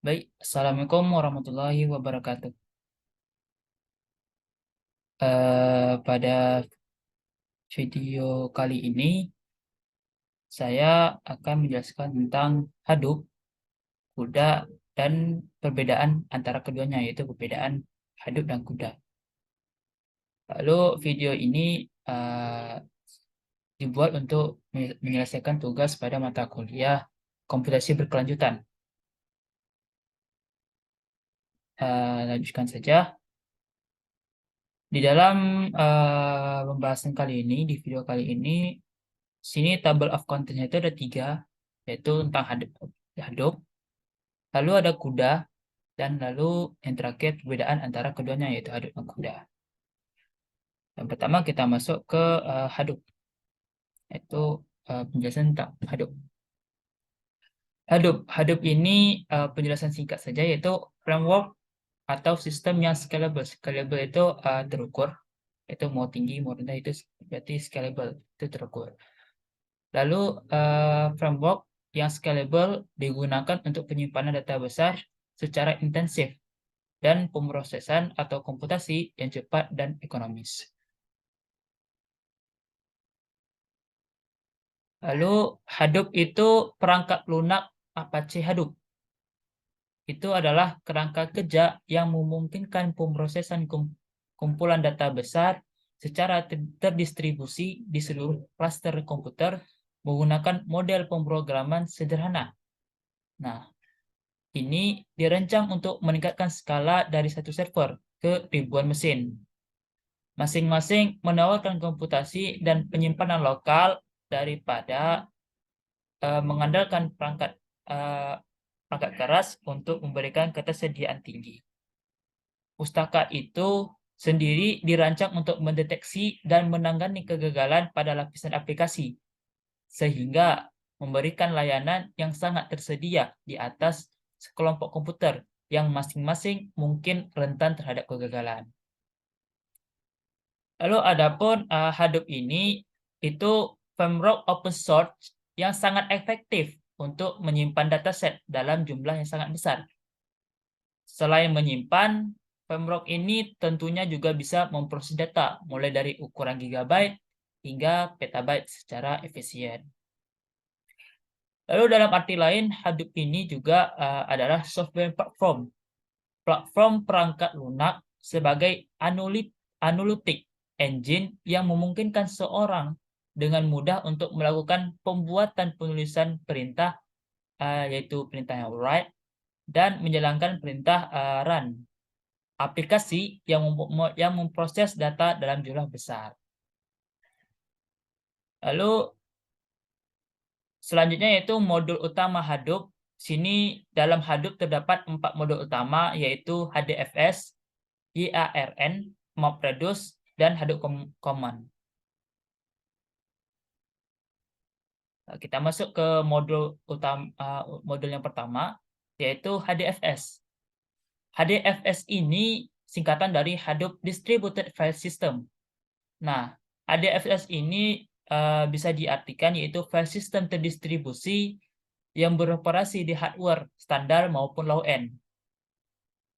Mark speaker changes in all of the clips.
Speaker 1: Baik, Assalamualaikum warahmatullahi wabarakatuh. Pada video kali ini, saya akan menjelaskan tentang Hadoop, CUDA, dan perbedaan antara keduanya, yaitu perbedaan Hadoop dan CUDA. Lalu video ini dibuat untuk menyelesaikan tugas pada mata kuliah komputasi berkelanjutan. Lanjutkan saja. Di dalam pembahasan kali ini, di video kali ini, sini table of contents itu ada 3, yaitu tentang Hadoop, lalu ada CUDA, dan lalu yang terakhir perbedaan antara keduanya yaitu Hadoop dan CUDA. Yang pertama kita masuk ke Hadoop, yaitu penjelasan tentang Hadoop. Hadoop ini penjelasan singkat saja, yaitu framework atau sistem yang scalable. Scalable itu terukur, itu mau tinggi mau rendah itu berarti scalable, itu terukur. Lalu framework yang scalable digunakan untuk penyimpanan data besar secara intensif dan pemrosesan atau komputasi yang cepat dan ekonomis. Lalu Hadoop itu perangkat lunak Apache Hadoop. Itu adalah kerangka kerja yang memungkinkan pemrosesan kumpulan data besar secara terdistribusi di seluruh klaster komputer menggunakan model pemrograman sederhana. Nah, ini dirancang untuk meningkatkan skala dari satu server ke ribuan mesin. Masing-masing menawarkan komputasi dan penyimpanan lokal daripada mengandalkan perangkat keras untuk memberikan ketersediaan tinggi. Pustaka itu sendiri dirancang untuk mendeteksi dan menangani kegagalan pada lapisan aplikasi, sehingga memberikan layanan yang sangat tersedia di atas sekelompok komputer yang masing-masing mungkin rentan terhadap kegagalan. Lalu adapun Hadoop ini itu framework open source yang sangat efektif untuk menyimpan dataset dalam jumlah yang sangat besar. Selain menyimpan, framework ini tentunya juga bisa memproses data mulai dari ukuran gigabyte hingga petabyte secara efisien. Lalu dalam arti lain, Hadoop ini juga adalah software platform perangkat lunak sebagai analytic engine yang memungkinkan seorang dengan mudah untuk melakukan pembuatan penulisan perintah, yaitu perintah yang write, dan menjalankan perintah run, aplikasi yang memproses data dalam jumlah besar. Lalu selanjutnya yaitu modul utama Hadoop. Sini dalam Hadoop terdapat 4 modul utama, yaitu HDFS, YARN, MapReduce, dan Hadoop Command. Kita masuk ke modul yang pertama, yaitu HDFS. HDFS ini singkatan dari Hadoop Distributed File System. Nah, HDFS ini bisa diartikan yaitu file system terdistribusi yang beroperasi di hardware standar maupun low-end.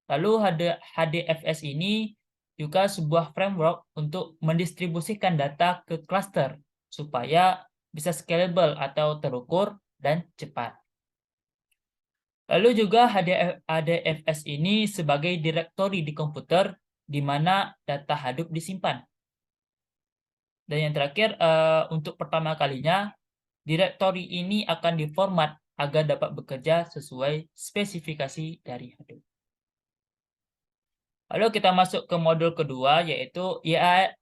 Speaker 1: Lalu HDFS ini juga sebuah framework untuk mendistribusikan data ke cluster supaya bisa scalable atau terukur dan cepat. Lalu juga HDFS ini sebagai direktori di komputer di mana data Hadoop disimpan. Dan yang terakhir, untuk pertama kalinya, direktori ini akan diformat agar dapat bekerja sesuai spesifikasi dari Hadoop. Lalu kita masuk ke modul kedua, yaitu YARN.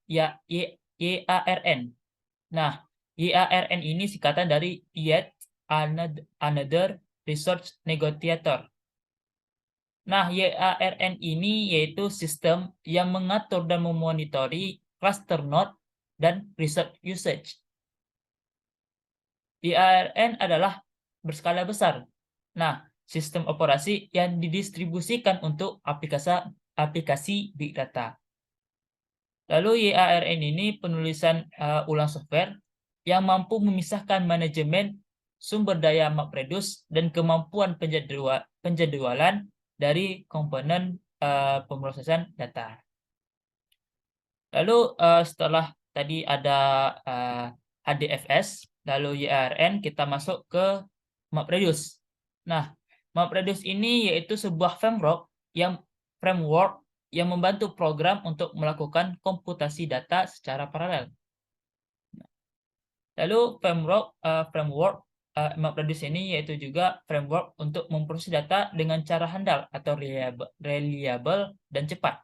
Speaker 1: Nah, YARN ini singkatan dari Yet Another Resource Negotiator. Nah, YARN ini yaitu sistem yang mengatur dan memonitori cluster node dan resource usage. YARN adalah berskala besar. Nah, sistem operasi yang didistribusikan untuk aplikasi big data. Lalu YARN ini penulisan ulang software yang mampu memisahkan manajemen sumber daya MapReduce dan kemampuan penjadwalan dari komponen pemrosesan data. Lalu setelah tadi ada HDFS, lalu YARN, kita masuk ke MapReduce. Nah, MapReduce ini yaitu sebuah framework yang membantu program untuk melakukan komputasi data secara paralel. Lalu framework MapReduce ini yaitu juga framework untuk memproses data dengan cara handal atau reliable dan cepat.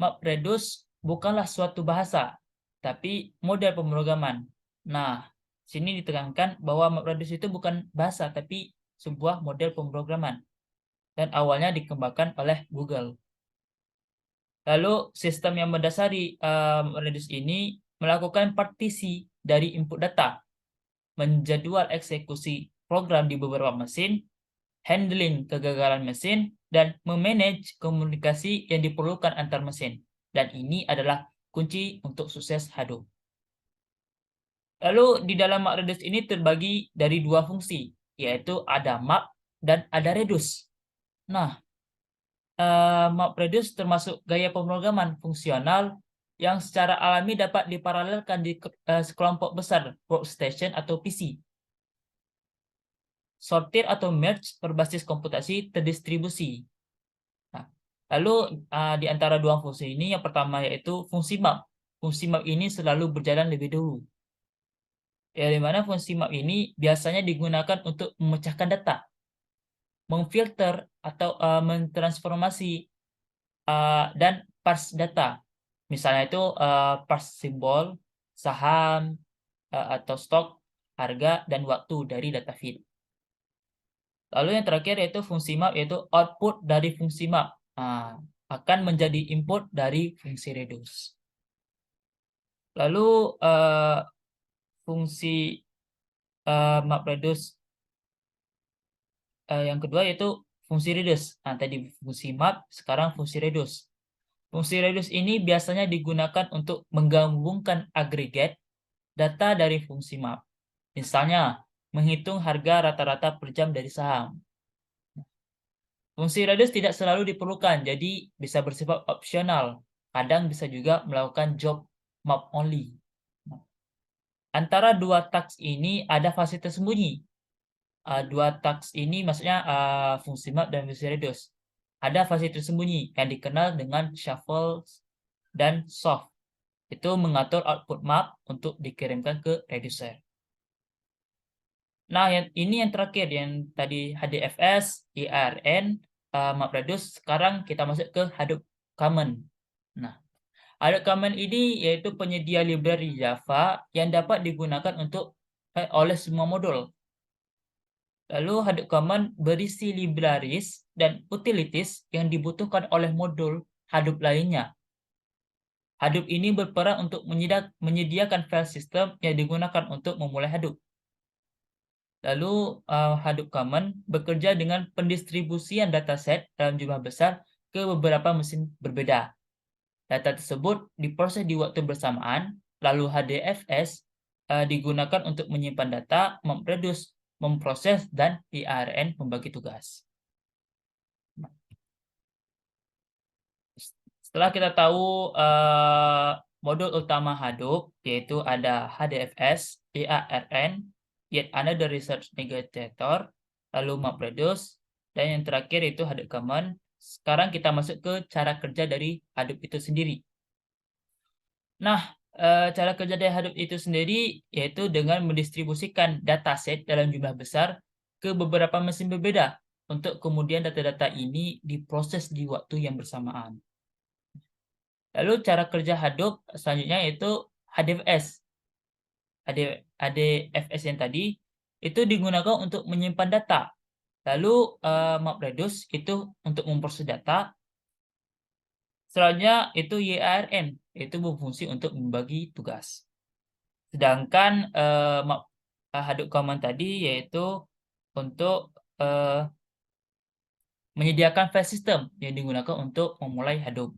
Speaker 1: MapReduce bukanlah suatu bahasa, tapi model pemrograman. Nah, sini ditekankan bahwa MapReduce itu bukan bahasa, tapi sebuah model pemrograman. Dan awalnya dikembangkan oleh Google. Lalu, sistem yang mendasari MapReduce ini melakukan partisi dari input data, menjadwal eksekusi program di beberapa mesin, handling kegagalan mesin, dan memanage komunikasi yang diperlukan antar mesin. Dan ini adalah kunci untuk sukses Hadoop. Lalu di dalam MapReduce ini terbagi dari dua fungsi, yaitu ada map dan ada reduce. Nah, MapReduce termasuk gaya pemrograman fungsional yang secara alami dapat diparalelkan di sekelompok besar workstation atau PC. Sortir atau merge berbasis komputasi terdistribusi. Nah, lalu di antara dua fungsi ini, yang pertama yaitu fungsi map. Fungsi map ini selalu berjalan lebih dulu. Ya, di mana fungsi map ini biasanya digunakan untuk memecahkan data, memfilter atau mentransformasi dan parse data. Misalnya itu parse simbol, saham, atau stok, harga, dan waktu dari data feed. Lalu yang terakhir yaitu fungsi map, yaitu output dari fungsi map akan menjadi input dari fungsi reduce. Lalu fungsi MapReduce yang kedua yaitu fungsi reduce. Nah, tadi fungsi map, sekarang fungsi reduce. Fungsi reduce ini biasanya digunakan untuk menggabungkan agregat data dari fungsi map. Misalnya, menghitung harga rata-rata per jam dari saham. Fungsi reduce tidak selalu diperlukan, jadi bisa bersifat opsional. Kadang bisa juga melakukan job map only. Antara dua task ini ada fase tersembunyi. Dua task ini maksudnya fungsi map dan fungsi reduce. Ada fase tersembunyi yang dikenal dengan shuffle dan soft. Itu mengatur output map untuk dikirimkan ke reducer. Nah, ini yang terakhir, yang tadi HDFS, YARN, MapReduce. Sekarang kita masuk ke Hadoop Common. Nah, Hadoop Common ini yaitu penyedia library Java yang dapat digunakan oleh semua modul. Lalu Hadoop Common berisi libraries dan utilities yang dibutuhkan oleh modul Hadoop lainnya. Hadoop ini berperan untuk menyediakan file system yang digunakan untuk memulai Hadoop. Lalu Hadoop Common bekerja dengan pendistribusian dataset dalam jumlah besar ke beberapa mesin berbeda. Data tersebut diproses di waktu bersamaan, lalu HDFS digunakan untuk menyimpan data, memproduce, memproses, dan YARN membagi tugas. Setelah kita tahu modul utama Hadoop, yaitu ada HDFS, YARN, Yet Another Research Negotiator, lalu MapReduce, dan yang terakhir itu Hadoop Common. Sekarang kita masuk ke cara kerja dari Hadoop itu sendiri. Nah, cara kerja dari Hadoop itu sendiri yaitu dengan mendistribusikan dataset dalam jumlah besar ke beberapa mesin berbeda untuk kemudian data-data ini diproses di waktu yang bersamaan. Lalu cara kerja Hadoop selanjutnya yaitu HDFS. HDFS yang tadi itu digunakan untuk menyimpan data. Lalu MapReduce itu untuk memproses data. Selanjutnya itu YARN, itu berfungsi untuk membagi tugas. Sedangkan Hadoop Common tadi yaitu untuk menyediakan file system yang digunakan untuk memulai Hadoop.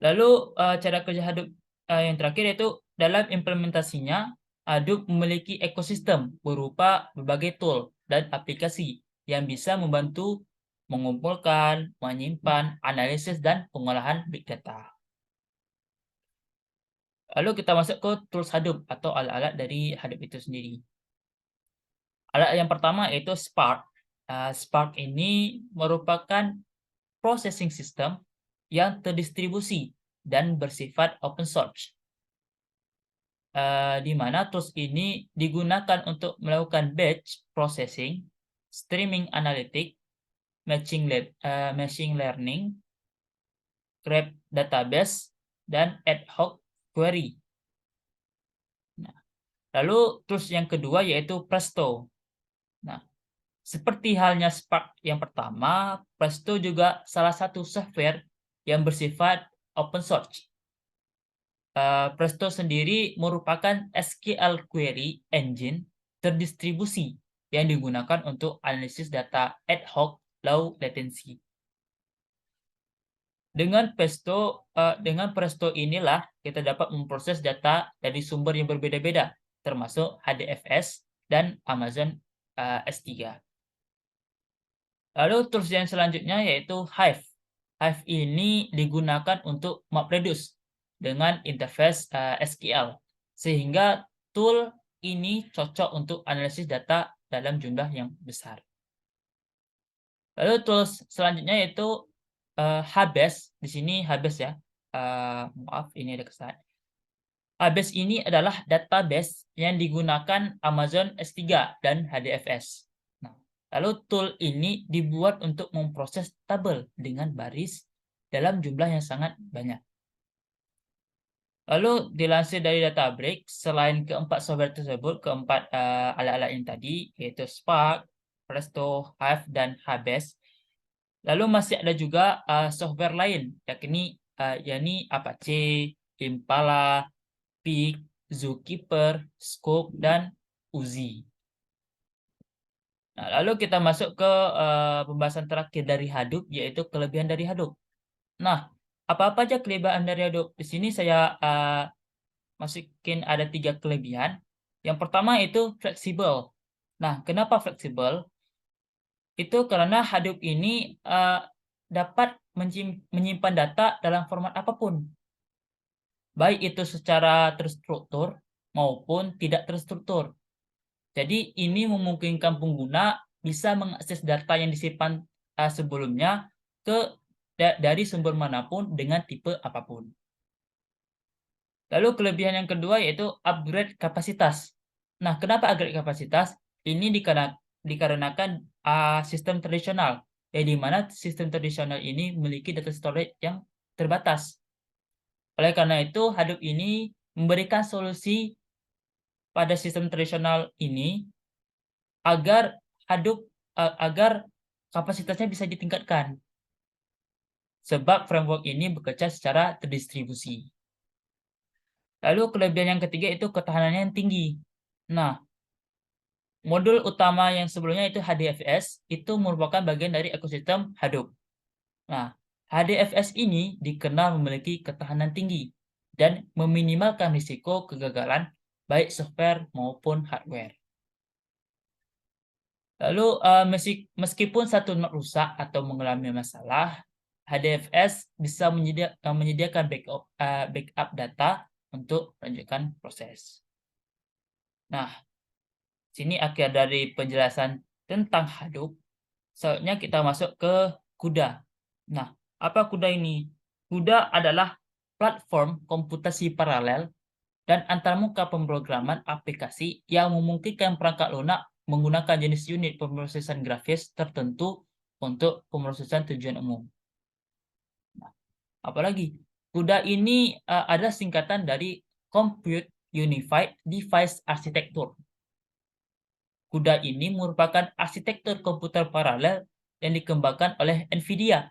Speaker 1: Lalu cara kerja Hadoop yang terakhir yaitu dalam implementasinya, Hadoop memiliki ekosistem berupa berbagai tool dan aplikasi yang bisa membantu mengumpulkan, menyimpan, analisis, dan pengolahan big data. Lalu kita masuk ke tools Hadoop atau alat-alat dari Hadoop itu sendiri. Alat yang pertama yaitu Spark. Spark ini merupakan processing system yang terdistribusi dan bersifat open source. Di mana tools ini digunakan untuk melakukan batch processing, streaming analytic, machine learning, graph database, dan ad hoc query. Nah, lalu tools yang kedua yaitu Presto. Nah, seperti halnya Spark yang pertama, Presto juga salah satu software yang bersifat open source. Presto sendiri merupakan SQL query engine terdistribusi yang digunakan untuk analisis data ad hoc low latency. Dengan Presto inilah kita dapat memproses data dari sumber yang berbeda-beda, termasuk HDFS dan Amazon S3. Lalu tools yang selanjutnya yaitu Hive. Hive ini digunakan untuk MapReduce dengan interface SQL, sehingga tool ini cocok untuk analisis data dalam jumlah yang besar. Lalu tools selanjutnya yaitu HBase. Di sini HBase ya. Maaf, ini ada kesalahan. HBase ini adalah database yang digunakan Amazon S3 dan HDFS. Nah, lalu tool ini dibuat untuk memproses tabel dengan baris dalam jumlah yang sangat banyak. Lalu dilansir dari Databricks, selain keempat software tersebut, keempat alat-alat yang tadi, yaitu Spark, Presto, Hive, dan HBase, lalu masih ada juga software lain, yakni Apache, Impala, Pig, Zookeeper, Scope, dan Uzi. Nah, lalu kita masuk ke pembahasan terakhir dari Hadoop, yaitu kelebihan dari Hadoop. Nah, apa-apa aja kelebihan dari Hadoop? Di sini saya masukin ada 3 kelebihan. Yang pertama itu fleksibel. Nah, kenapa fleksibel? Itu karena Hadoop ini dapat menyimpan data dalam format apapun, baik itu secara terstruktur maupun tidak terstruktur. Jadi ini memungkinkan pengguna bisa mengakses data yang disimpan sebelumnya dari sumber manapun dengan tipe apapun. Lalu kelebihan yang kedua yaitu upgrade kapasitas. Nah, kenapa upgrade kapasitas? Ini dikarenakan sistem tradisional, di mana sistem tradisional ini memiliki data storage yang terbatas. Oleh karena itu, Hadoop ini memberikan solusi pada sistem tradisional ini agar agar kapasitasnya bisa ditingkatkan. Sebab framework ini bekerja secara terdistribusi. Lalu kelebihan yang ketiga itu ketahanannya yang tinggi. Nah, modul utama yang sebelumnya itu HDFS itu merupakan bagian dari ekosistem Hadoop. Nah, HDFS ini dikenal memiliki ketahanan tinggi dan meminimalkan risiko kegagalan baik software maupun hardware. Lalu meskipun satu node rusak atau mengalami masalah, HDFS bisa menyediakan backup data untuk melanjutkan proses. Nah, sini akhir dari penjelasan tentang Hadoop. Selanjutnya kita masuk ke CUDA. Nah, apa CUDA ini? CUDA adalah platform komputasi paralel dan antarmuka pemrograman aplikasi yang memungkinkan perangkat lunak menggunakan jenis unit pemrosesan grafis tertentu untuk pemrosesan tujuan umum. Nah, apalagi CUDA ini ada singkatan dari Compute Unified Device Architecture. CUDA ini merupakan arsitektur komputer paralel yang dikembangkan oleh NVIDIA.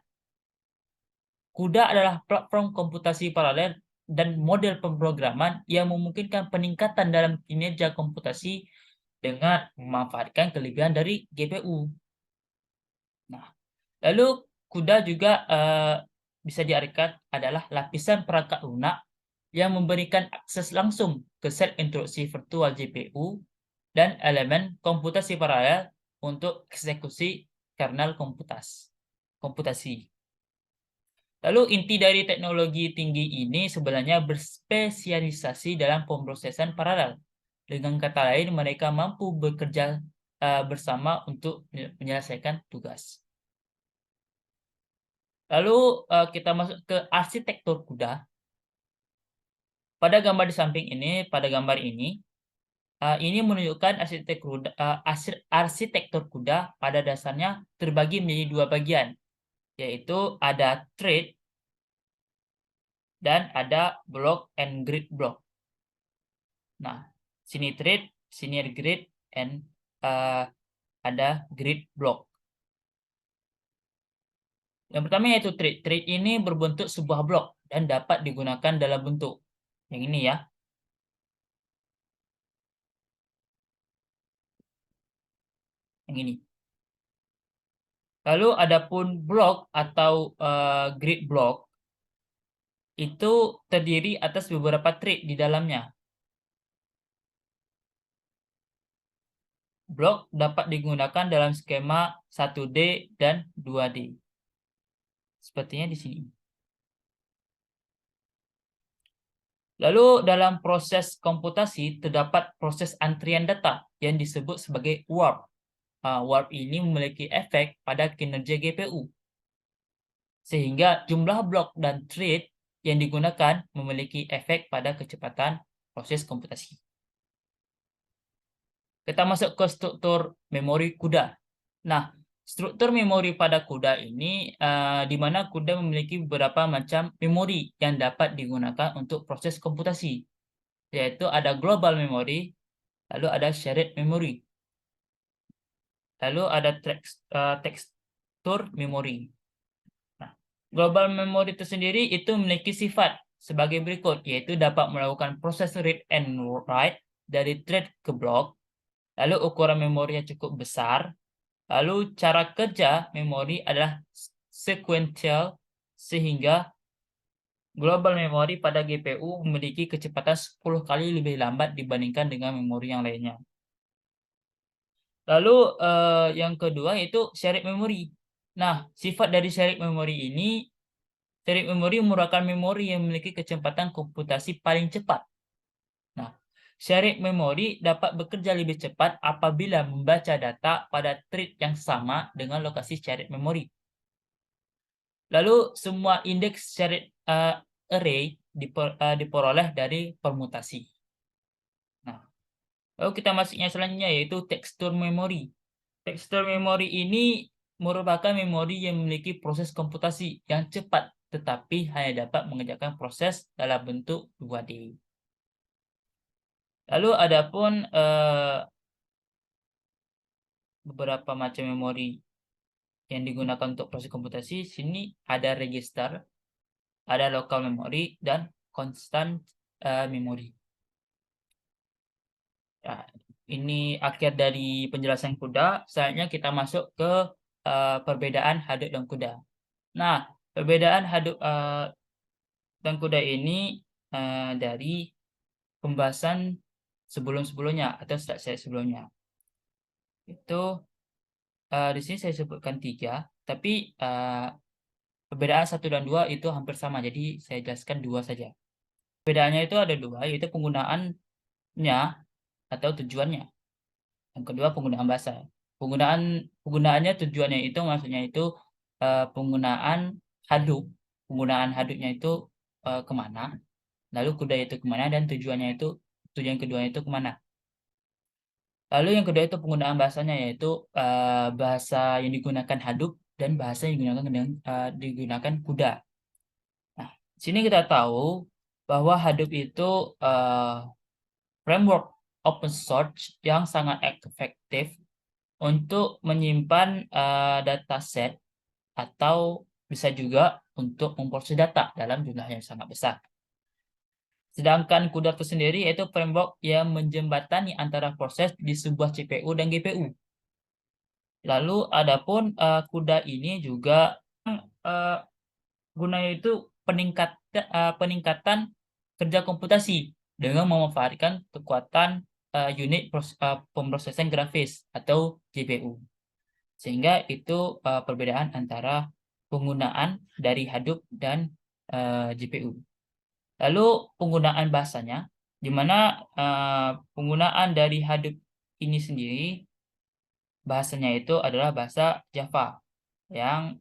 Speaker 1: CUDA adalah platform komputasi paralel dan model pemrograman yang memungkinkan peningkatan dalam kinerja komputasi dengan memanfaatkan kelebihan dari GPU. Nah, lalu CUDA juga bisa diartikan adalah lapisan perangkat lunak yang memberikan akses langsung ke set instruksi virtual GPU dan elemen komputasi paralel untuk eksekusi kernel komputasi. Lalu inti dari teknologi tinggi ini sebenarnya berspesialisasi dalam pemrosesan paralel. Dengan kata lain, mereka mampu bekerja bersama untuk menyelesaikan tugas. Lalu kita masuk ke arsitektur CUDA. Pada gambar di samping ini, ini menunjukkan arsitektur CUDA pada dasarnya terbagi menjadi dua bagian, yaitu ada thread dan ada block and grid block. Nah, sini thread, sini grid, and ada grid block. Yang pertama yaitu thread. Thread ini berbentuk sebuah blok dan dapat digunakan dalam bentuk yang ini ya. Yang ini. Lalu adapun blok atau grid block itu terdiri atas beberapa thread di dalamnya. Blok dapat digunakan dalam skema 1D dan 2D. Sepertinya di sini. Lalu dalam proses komputasi terdapat proses antrian data yang disebut sebagai warp. Warp ini memiliki efek pada kinerja GPU. Sehingga jumlah blok dan thread yang digunakan memiliki efek pada kecepatan proses komputasi. Kita masuk ke struktur memori CUDA. Nah, struktur memori pada CUDA ini di mana CUDA memiliki beberapa macam memori yang dapat digunakan untuk proses komputasi, yaitu ada global memory, lalu ada shared memory, lalu ada tekstur memory. Nah, global memory itu sendiri itu memiliki sifat sebagai berikut, yaitu dapat melakukan proses read and write dari thread ke blok, lalu ukuran memori yang cukup besar, lalu cara kerja memori adalah sequential, sehingga global memory pada GPU memiliki kecepatan 10 kali lebih lambat dibandingkan dengan memori yang lainnya. Lalu yang kedua yaitu shared memory. Nah, sifat dari shared memory ini, shared memory merupakan memori yang memiliki kecepatan komputasi paling cepat. Nah, shared memory dapat bekerja lebih cepat apabila membaca data pada thread yang sama dengan lokasi shared memory. Lalu semua indeks shared array diperoleh dari permutasi. Nah, lalu kita masuk yang selanjutnya yaitu tekstur memori. Tekstur memori ini merupakan memori yang memiliki proses komputasi yang cepat, tetapi hanya dapat mengerjakan proses dalam bentuk 2D. Lalu adapun beberapa macam memori yang digunakan untuk proses komputasi, sini ada register, ada local memory, dan constant memory. Nah, ini akhir dari penjelasan CUDA. Selanjutnya kita masuk ke perbedaan Hadoop dan CUDA. Nah, perbedaan Hadoop dan CUDA ini dari pembahasan sebelum-sebelumnya atau slide sebelumnya. Itu di sini saya sebutkan 3, tapi perbedaan 1 dan 2 itu hampir sama, jadi saya jelaskan 2 saja. Perbedaannya itu ada 2, yaitu penggunaannya atau tujuannya. Yang kedua penggunaan bahasa. Penggunaannya tujuannya itu maksudnya itu penggunaan Hadoop. Penggunaan Hadoopnya itu kemana, lalu CUDA itu kemana, dan tujuan keduanya itu kemana. Lalu yang kedua itu penggunaan bahasanya, yaitu bahasa yang digunakan Hadoop dan bahasa yang digunakan CUDA. Nah, sini kita tahu bahwa Hadoop itu framework open source yang sangat efektif untuk menyimpan dataset atau bisa juga untuk memproses data dalam jumlah yang sangat besar. Sedangkan CUDA itu sendiri yaitu framework yang menjembatani antara proses di sebuah CPU dan GPU. Lalu adapun CUDA ini juga gunanya itu peningkatan kerja komputasi dengan memanfaatkan kekuatan unit pemrosesan grafis atau GPU. Sehingga itu perbedaan antara penggunaan dari Hadoop dan GPU. Lalu penggunaan bahasanya, di mana penggunaan dari Hadoop ini sendiri, bahasanya itu adalah bahasa Java yang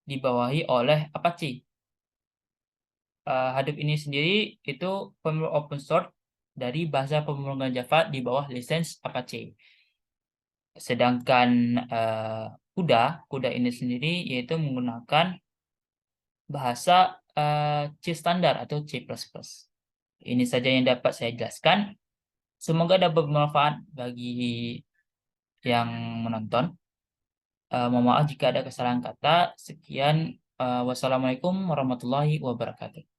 Speaker 1: dibawahi oleh Apache. Hadoop ini sendiri itu open source dari bahasa pemrograman Java di bawah lisensi Apache. Sedangkan CUDA ini sendiri yaitu menggunakan bahasa C standar atau C++. Ini saja yang dapat saya jelaskan. Semoga dapat bermanfaat bagi yang menonton. Mohon maaf jika ada kesalahan kata. Sekian. Wassalamualaikum warahmatullahi wabarakatuh.